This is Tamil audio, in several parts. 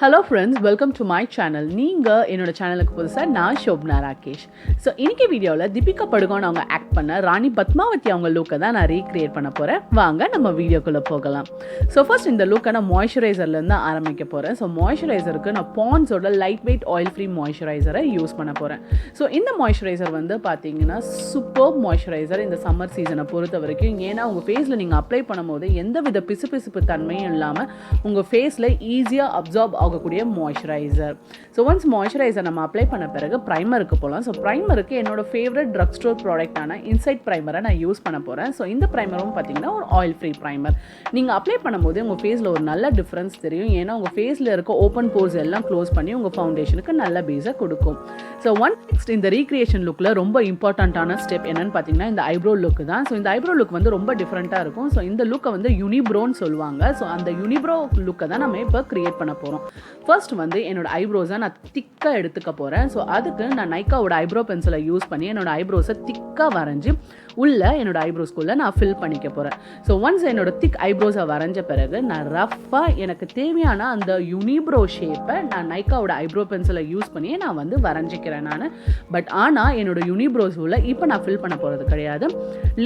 Hello friends, welcome to my channel. நீங்கள் என்னோட சேனலுக்கு புதுசாக நான் ஷோப்னா ராகேஷ். ஸோ இன்றைக்கி வீடியோவில் தீபிகா படுகோன் அவங்க ஆக்ட் பண்ண ராணி பத்மாவதி அவங்க லுக்கை தான் நான் ரீக்ரியேட் பண்ண போகிறேன். வாங்க நம்ம வீடியோக்குள்ளே போகலாம். ஸோ ஃபர்ஸ்ட் இந்த லுக்கை நான் மாய்ஸ்சரைசர்லேருந்து ஆரம்பிக்க போகிறேன். ஸோ மாய்ஸ்சரைசருக்கு நான் பாண்ட்ஸோட லைட் வெயிட் ஆயில் ஃப்ரீ மாய்ஸ்சரைசரை யூஸ் பண்ண போகிறேன். ஸோ இந்த மாய்ஸ்சரைசர் வந்து பார்த்தீங்கன்னா சூப்பர் மாய்ஸ்சரைசர் இந்த சம்மர் சீசனை பொறுத்த வரைக்கும். ஏன்னா உங்கள் ஃபேஸில் நீங்கள் அப்ளை பண்ணும்போது எந்த வித பிசுபிசுப்பு தன்மையும் இல்லாமல் உங்கள் ஃபேஸில் ஈஸியாக அப்சார்ப் ஆகக்கூடிய மாய்ஸ்சரைசர். ஸோ ஒன்ஸ் மாய்ஸ்சரைசர் நம்ம அப்ளை பண்ண பிறகு ப்ரைமருக்கு போகலாம். ஸோ ப்ரைமருக்கு என்னோட ஃபேவரட் ட்ரக் ஸ்டோர் ப்ராடக்டான இன்சைட் ப்ரைமரை நான் யூஸ் பண்ண போகிறேன். ஸோ இந்த ப்ரைமரும் பார்த்தீங்கன்னா ஒரு ஆயில் ஃப்ரீ ப்ரைமர். நீங்கள் அப்ளை பண்ணும்போது உங்கள் ஃபேஸில் ஒரு நல்ல டிஃப்ரென்ஸ் தெரியும். ஏன்னா உங்கள் ஃபேஸில் இருக்க ஓப்பன் போர்ஸ் எல்லாம் க்ளோஸ் பண்ணி உங்கள் ஃபவுண்டேஷனுக்கு நல்ல பேஸை கொடுக்கும். ஸோ நெக்ஸ்ட் இந்த ரீக்ரியேஷன் லுக்கில் ரொம்ப இம்பார்ட்டண்ட்டான ஸ்டெப் என்னன்னு பார்த்தீங்கன்னா இந்த ஐப்ரோ லுக் தான். ஸோ இந்த ஐப்ரோ லுக் வந்து ரொம்ப டிஃப்ரெண்ட்டாக இருக்கும். ஸோ இந்த லுக்கை வந்து யூனிப்ரோன்னு சொல்லுவாங்க. ஸோ அந்த யூனிப்ரோ லுக்கை தான் நம்ம இப்போ கிரியேட் பண்ண போகிறோம். ஃபர்ஸ்ட் வந்து என்னோட ஐப்ரோஸை நான் திக்காக எடுத்துக்க போகிறேன். ஸோ அதுக்கு நான் நைக்காவோட ஐப்ரோ பென்சிலை யூஸ் பண்ணி என்னோட ஐப்ரோஸை திக்காக வரைஞ்சி உள்ள என்னோட ஐப்ரோஸ்குள்ளே நான் ஃபில் பண்ணிக்க போகிறேன். ஸோ ஒன்ஸ் என்னோட திக் ஐப்ரோஸை வரைஞ்ச பிறகு நான் ரஃப்பாக எனக்கு தேவையான அந்த யூனிப்ரோ ஷேப்பை நான் நைக்காவோட ஐப்ரோ பென்சிலை யூஸ் பண்ணி நான் வந்து வரைஞ்சிக்கிறேன் நான். பட் ஆனால் என்னோட யூனிப்ரோஸ் உள்ள இப்போ நான் ஃபில் பண்ண போகிறது கிடையாது.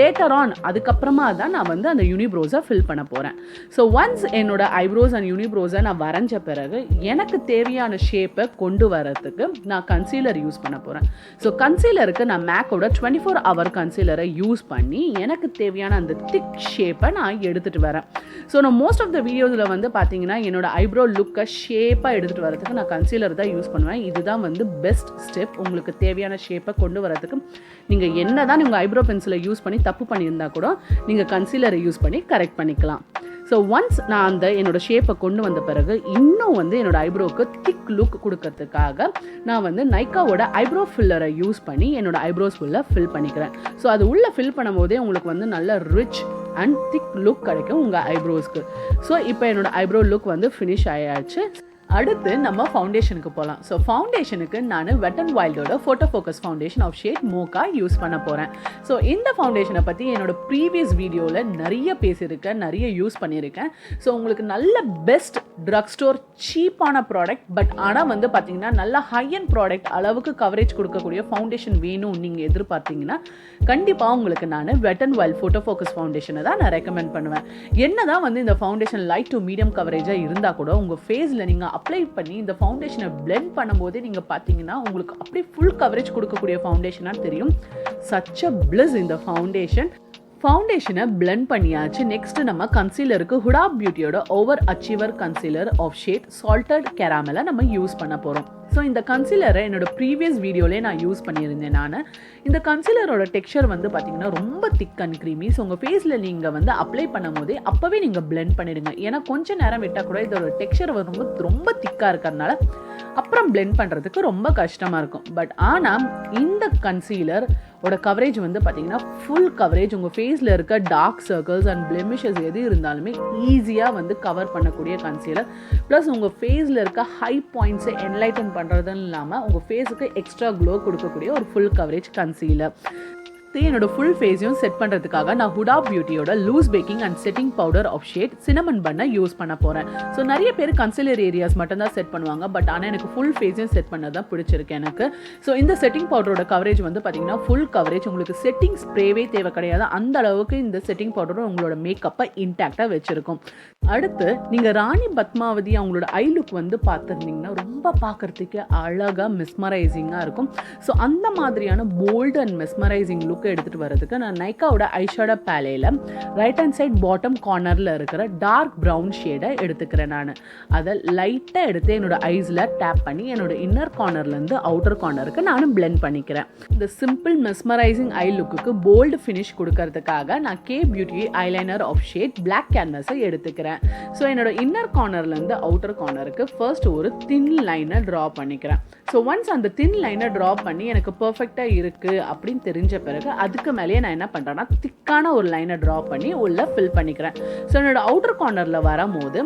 லேட்டர் ஆன் அதுக்கப்புறமா தான் நான் வந்து அந்த யூனிப்ரோஸை ஃபில் பண்ண போகிறேன். ஸோ ஒன்ஸ் என்னோட ஐப்ரோஸ் அண்ட் யூனிப்ரோஸை நான் வரைஞ்ச பிறகு எனக்கு தேவையான ஷேப்பை கொண்டு வரதுக்கு நான் கன்சீலர் யூஸ் பண்ண போகிறேன். ஸோ கன்சீலருக்கு நான் மேக்கோட 24 hour கன்சீலரை யூஸ் பண்ணி எனக்கு தேவையான அந்த திக் ஷேப்பை நான் எடுத்துகிட்டு வரேன். ஸோ நான் மோஸ்ட் ஆஃப் த வீடியோஸில் வந்து பார்த்தீங்கன்னா என்னோட ஐப்ரோ லுக்கை ஷேப்பாக எடுத்துகிட்டு வரதுக்கு நான் கன்சீலர் தான் யூஸ் பண்ணுவேன். இதுதான் வந்து பெஸ்ட் ஸ்டெப். உங்களுக்கு தேவையான ஷேப்பை கொண்டு வரதுக்கு நீங்கள் என்ன தான் உங்கள் ஐப்ரோ பென்சிலை யூஸ் பண்ணி தப்பு பண்ணியிருந்தா கூட நீங்கள் கன்சீலரை யூஸ் பண்ணி கரெக்ட் பண்ணிக்கலாம். ஸோ ஒன்ஸ் நான் அந்த என்னோடய ஷேப்பை கொண்டு வந்த பிறகு இன்னும் வந்து என்னோடய ஐப்ரோவுக்கு திக் லுக் கொடுக்கறதுக்காக நான் வந்து நைக்காவோட ஐப்ரோ ஃபில்லரை யூஸ் பண்ணி என்னோடய ஐப்ரோஸ் ஃபுல்லாக ஃபில் பண்ணிக்கிறேன். ஸோ அது உள்ளே ஃபில் பண்ணும்போதே உங்களுக்கு வந்து நல்ல ரிச் அண்ட் திக் லுக் கிடைக்கும் உங்கள் ஐப்ரோஸ்க்கு. ஸோ இப்போ என்னோடய ஐப்ரோ லுக் வந்து ஃபினிஷ் ஆயாச்சு. அடுத்து நம்ம ஃபவுண்டேஷனுக்கு போகலாம். ஸோ ஃபவுண்டேஷனுக்கு நான் வெட் அண்ட் வைல்டோட photo focus foundation of shade mocha use பண்ண போகிறேன். ஸோ இந்த ஃபவுண்டேஷனை பற்றி என்னோட ப்ரீவியஸ் வீடியோவில் நிறைய பேசியிருக்கேன், நிறைய யூஸ் பண்ணியிருக்கேன். ஸோ உங்களுக்கு நல்ல பெஸ்ட் ட்ரக் ஸ்டோர் சீப்பான ப்ராடக்ட் பட் ஆனால் வந்து பார்த்தீங்கன்னா நல்ல ஹை அண்ட் ப்ராடக்ட் அளவுக்கு கவரேஜ் கொடுக்கக்கூடிய ஃபவுண்டேஷன் வேணும் நீங்கள் எதிர்பார்த்தீங்கன்னா கண்டிப்பாக உங்களுக்கு நான் wet and wild photo focus ஃபவுண்டேஷனை தான் நான் ரெக்கமெண்ட் பண்ணுவேன். என்ன தான் வந்து இந்த ஃபவுண்டேஷன் லைட் டு மீடியம் கவரேஜாக இருந்தால் கூட உங்கள் ஃபேஸில் நீங்கள் அப்ளை பண்ணி இந்த ஃபவுண்டேஷனை பிளெண்ட் பண்ணும்போதே நீங்கள் பார்த்தீங்கன்னா உங்களுக்கு அப்படியே ஃபுல் கவரேஜ் கொடுக்கக்கூடிய ஃபவுண்டேஷனாக தெரியும். சச் அ பிளஸ் இந்த ஃபவுண்டேஷனை பிளெண்ட் பண்ணியாச்சு. நெக்ஸ்ட் நம்ம கன்சீலருக்கு ஹுடா பியூட்டியோட over achiever concealer of shade salted கேராமலை நம்ம யூஸ் பண்ண போகிறோம். ஸோ இந்த கன்சீலரை என்னோட ப்ரீவியஸ் வீடியோலேயே நான் யூஸ் பண்ணியிருந்தேன். நான் இந்த கன்சீலரோட டெக்ஸ்சர் வந்து பார்த்தீங்கன்னா ரொம்ப திக் அண்ட் க்ரீமி. ஸோ உங்கள் ஃபேஸில் நீங்கள் வந்து அப்ளை பண்ணும் போதே அப்போவே நீங்கள் பிளெண்ட் பண்ணிடுங்க. ஏன்னா கொஞ்சம் நேரம் விட்டால் கூட இதோட டெக்ஸ்சர் ரொம்ப திக்காக இருக்கிறதுனால அப்புறம் பிளெண்ட் பண்ணுறதுக்கு ரொம்ப கஷ்டமாக இருக்கும். பட் ஆனால் இந்த கன்சீலர் ஓட கவரேஜ் வந்து பார்த்தீங்கன்னா ஃபுல் கவரேஜ். உங்கள் ஃபேஸில் இருக்க டார்க் சர்க்கிள்ஸ் அண்ட் பிளெமிஷஸ் எது இருந்தாலுமே ஈஸியாக வந்து கவர் பண்ணக்கூடிய கன்சீலர். ப்ளஸ் உங்கள் ஃபேஸில் இருக்க ஹை பாயிண்ட்ஸை என்லைட்டன் பண்ணுறதுன்னு இல்லாமல் உங்கள் ஃபேஸுக்கு எக்ஸ்ட்ரா க்ளோ கொடுக்கக்கூடிய ஒரு ஃபுல் கவரேஜ் கன்சீலர். என்னோட ஃபுல் ஃபேஸையும் செட் பண்ணுறதுக்காக நான் ஹுடா பியூட்டியோட loose baking and setting powder of shade cinnamon பண்ண யூஸ் பண்ண போகிறேன். ஸோ நிறைய பேர் கன்சீலர் ஏரியாஸ் மட்டும்தான் செட் பண்ணுவாங்க. பட் ஆனால் எனக்கு ஃபுல் ஃபேஸையும் செட் பண்ண தான் பிடிச்சிருக்கு எனக்கு. ஸோ இந்த செட்டிங் பவுடரோட கவரேஜ் வந்து பார்த்தீங்கன்னா ஃபுல் கவரேஜ். உங்களுக்கு செட்டிங் ஸ்ப்ரேவே தேவை கிடையாது. அந்த அளவுக்கு இந்த செட்டிங் பவுடரும் உங்களோட மேக்கப்பை இன்டாக்டாக வச்சுருக்கும். அடுத்து நீங்கள் ராணி பத்மாவதி அவங்களோட ஐ லுக் வந்து பார்த்துருந்தீங்கன்னா ரொம்ப பார்க்குறதுக்கு அழகாக மெஸ்மரைசிங்காக இருக்கும். ஸோ அந்த மாதிரியான போல்டு அண்ட் மெஸ்மரைசிங் லுக் எடுத்துகிட்டு வரதுக்கு நான் நைக்காவோட ஐஷேடோ பேலேயில் ரைட் ஹேண்ட் சைட் பாட்டம் கார்னரில் இருக்கிற டார்க் ப்ரௌன் ஷேடை எடுத்துக்கிறேன். நான் அதை லைட்டாக எடுத்து என்னோட ஐஸில் டேப் பண்ணி என்னோட இன்னர் கார்னர்லேருந்து அவுட்டர் கார்னருக்கு நானும் பிளெண்ட் பண்ணிக்கிறேன். இந்த சிம்பிள் மெஸ்மரைசிங் ஐ லுக்குக்கு போல்டு ஃபினிஷ் கொடுக்கறதுக்காக நான் K beauty eyeliner of shade black கேன்வஸை எடுத்துக்கிறேன். ஸோ என்னோட இன்னர் கார்னர்லேருந்து அவுட்டர் கார்னருக்கு ஃபர்ஸ்ட் ஒரு தின் லைனை ட்ரா பண்ணிக்கிறேன். ஸோ ஒன்ஸ் அந்த தின் லைனை ட்ரா பண்ணி எனக்கு பர்ஃபெக்டாக இருக்குது அப்படின்னு தெரிஞ்ச பிறகு அதுக்கு மேலேயே நான் என்ன பண்ணுறேன்னா திக்கான ஒரு லைனை ட்ரா பண்ணி உள்ளே ஃபில் பண்ணிக்கிறேன். ஸோ என்னோட அவுட்டர் கார்னரில் வரும்போது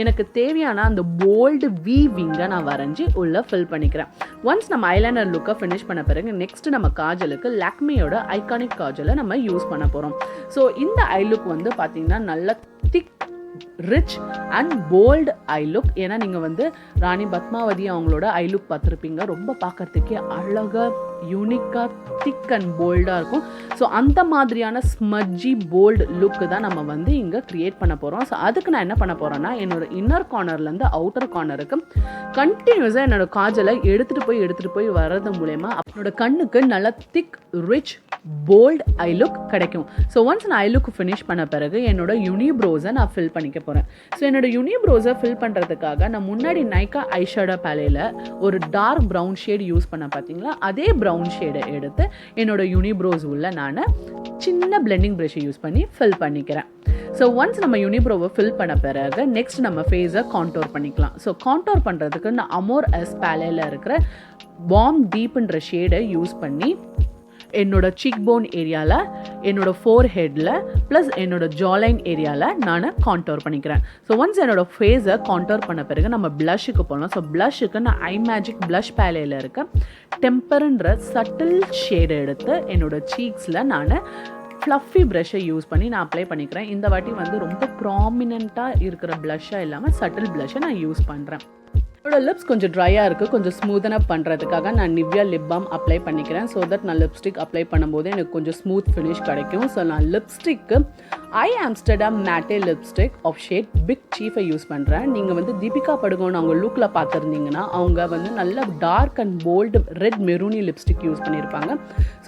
எனக்கு தேவையான அந்த போல்டு விங்கை நான் வரைஞ்சி உள்ளே ஃபில் பண்ணிக்கிறேன். ஒன்ஸ் நம்ம ஐலைனர் லுக்கை ஃபினிஷ் பண்ண பிறகு நெக்ஸ்ட் நம்ம காஜலுக்கு லாக்மியோட ஐகானிக் காஜலை நம்ம யூஸ் பண்ண போகிறோம். ஸோ இந்த ஐ லுக் வந்து பார்த்திங்கன்னா நல்ல thick rich and bold eye look. ஏன்னா நீங்கள் வந்து ராணி பத்மாவதி அவங்களோட ஐ லுக் பார்த்துருப்பீங்க, ரொம்ப பார்க்கறதுக்கே அழகாக யூனிக்காக திக் அண்ட் போல்டாக இருக்கும். ஸோ அந்த மாதிரியான ஸ்மஜ்ஜி போல்டு லுக்கு தான் நம்ம வந்து இங்கே க்ரியேட் பண்ண போகிறோம். ஸோ அதுக்கு நான் என்ன பண்ண போகிறேன்னா, என்னோட இன்னர் கார்னர்லேருந்து அவுட்டர் கார்னருக்கு கண்டினியூஸாக என்னோட காஜலை எடுத்துகிட்டு போய் வர்றது மூலயமா என்னோட கண்ணுக்கு நல்லா திக் ரிச் போல்டு ஐ லுக் கிடைக்கும். ஸோ ஒன்ஸ் நான் ஐ லுக் ஃபினிஷ் பண்ண பிறகு என்னோட யூனிப்ரோஸை நான் ஃபில் பண்ணிக்க போகிறேன். ஸோ என்னோட யூனிப்ரோஸை ஃபில் பண்ணுறதுக்காக நான் முன்னாடி நைக்கா ஐஷேடோ பேலேயில் ஒரு டார்க் ப்ரௌன் ஷேட் யூஸ் பண்ண பார்த்தீங்களா, அதே ப்ரௌன் ஷேடை எடுத்து என்னோட யூனிப்ரோஸ் உள்ள நான் சின்ன பிளெண்டிங் ப்ரஷை யூஸ் பண்ணி ஃபில் பண்ணிக்கிறேன். ஸோ ஒன்ஸ் நம்ம யூனிப்ரோவை ஃபில் பண்ண பிறகு நெக்ஸ்ட் நம்ம ஃபேஸை கான்டோர் பண்ணிக்கலாம். ஸோ கான்டோர் பண்ணுறதுக்கு நான் அமோர் எஸ் பேலேயில் இருக்கிற வார்ம் டீப்ன்ற ஷேடை யூஸ் பண்ணி என்னோட சீக் போன் ஏரியாவில், என்னோட ஃபோர் ஹெட்டில் ப்ளஸ் என்னோட ஜாலைன் ஏரியாவில் நான் கான்டோர் பண்ணிக்கிறேன். ஸோ ஒன்ஸ் என்னோட ஃபேஸை கான்டோர் பண்ண பிறகு நம்ம ப்ளஷுக்கு போகலாம். ஸோ ப்ளஷுக்கு நான் ஐ மேஜிக் ப்ளஷ் பேலேயில் இருக்க டெம்பர்ன்ற சட்டில் ஷேடை எடுத்து என்னோட சீக்ஸில் நான் ஃப்ளஃபி ப்ரஷ்ஷை யூஸ் பண்ணி நான் அப்ளை பண்ணிக்கிறேன். இந்த வாட்டி வந்து ரொம்ப ப்ராமினெண்ட்டாக இருக்கிற ப்ளஷ்ஷாக இல்லாமல் சட்டில் ப்ளஷ்ஷை நான் யூஸ் பண்ணுறேன். என்னோட லிப்ஸ் கொஞ்சம் ட்ரையாக இருக்குது, கொஞ்சம் ஸ்மூத்தன் அப் பண்ணுறதுக்காக நான் நிவ்யா லிப் பாம் அப்ளை பண்ணிக்கிறேன். ஸோ தட் நான் லிப்ஸ்டிக் அப்ளை பண்ணும்போது எனக்கு கொஞ்சம் ஸ்மூத் ஃபினிஷ் கிடைக்கும். ஸோ நான் லிப்ஸ்டிக்கு I Amsterdam matte lipstick of shade big சீஃபை யூஸ் பண்ணுறேன். நீங்கள் வந்து தீபிகா படுகோன் அவங்க லுக்கில் பார்த்துருந்தீங்கன்னா அவங்க வந்து நல்ல டார்க் அண்ட் போல்டு ரெட் மெரூனி லிப்ஸ்டிக் யூஸ் பண்ணியிருப்பாங்க.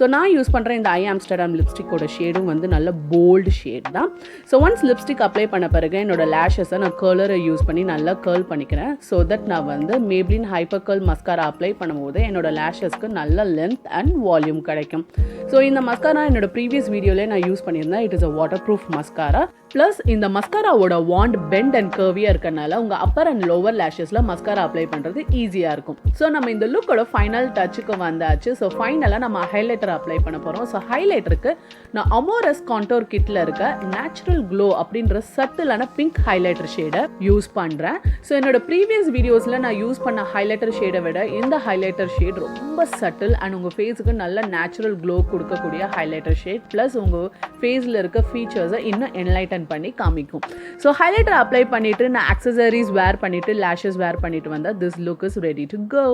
ஸோ நான் யூஸ் பண்ணுற இந்த ஐ ஆம்ஸ்டர்டாம் லிப்ஸ்டிக்கோட ஷேடும் வந்து நல்ல போல்டு ஷேட் தான். ஸோ ஒன்ஸ் லிப்ஸ்டிக் அப்ளை பண்ண பிறகு என்னோட லேஷஸை நான் கர்லரை யூஸ் பண்ணி நல்லா கர்ல் பண்ணிக்கிறேன். ஸோ தட் நான் வந்து Maybelline hyper curl mascara apply பண்ணும்போது என்னோட லேஷஸ்க்கு நல்ல லென்த் அண்ட் வால்யூம் கிடைக்கும். ஸோ இந்த மஸ்காரா என்னோட ப்ரீவியஸ் வீடியோவில் நான் யூஸ் பண்ணியிருந்தேன். It is a water proof mascara. Plus இந்த மஸ்காராவோட வாண்ட் பெண்ட் அண்ட் கர்வியாக இருக்கனால உங்கள் அப்பர் அண்ட் லோவர் லேஷஸில் மஸ்காரா அப்ளை பண்ணுறது ஈஸியாக இருக்கும். ஸோ நம்ம இந்த லுக்கோட ஃபைனல் டச்சுக்கு வந்தாச்சு. ஸோ ஃபைனலாக நம்ம ஹைலைட்டர் அப்ளை பண்ண போகிறோம். ஸோ ஹைலைட்டருக்கு நான் அமோரஸ் கான்டோர் கிட்டில் இருக்க நேச்சுரல் க்ளோ அப்படின்ற சட்டிலான பிங்க் ஹைலைட்டர் ஷேடை யூஸ் பண்ணுறேன். ஸோ என்னோட ப்ரீவியஸ் வீடியோஸில் நான் யூஸ் பண்ண ஹைலைட்டர் ஷேடை விட இந்த ஹைலைட்டர் ஷேட் ரொம்ப சட்டில் அண்ட் உங்கள் ஃபேஸுக்கு நல்ல நேச்சுரல் க்ளோ கொடுக்கக்கூடிய ஹைலைட்டர் ஷேட். ப்ளஸ் உங்கள் ஃபேஸில் இருக்க ஃபீச்சர்ஸை இன்னும் என்லைட்டன் பண்ணி காமிக்கும். ஸோ ஹைலைட்டர் அப்ளை பண்ணிவிட்டு நான் ஆக்சசரிஸ் வேர் பண்ணிவிட்டு லேஷஸ் வேர் பண்ணிவிட்டு வந்தால் this look is ready to go.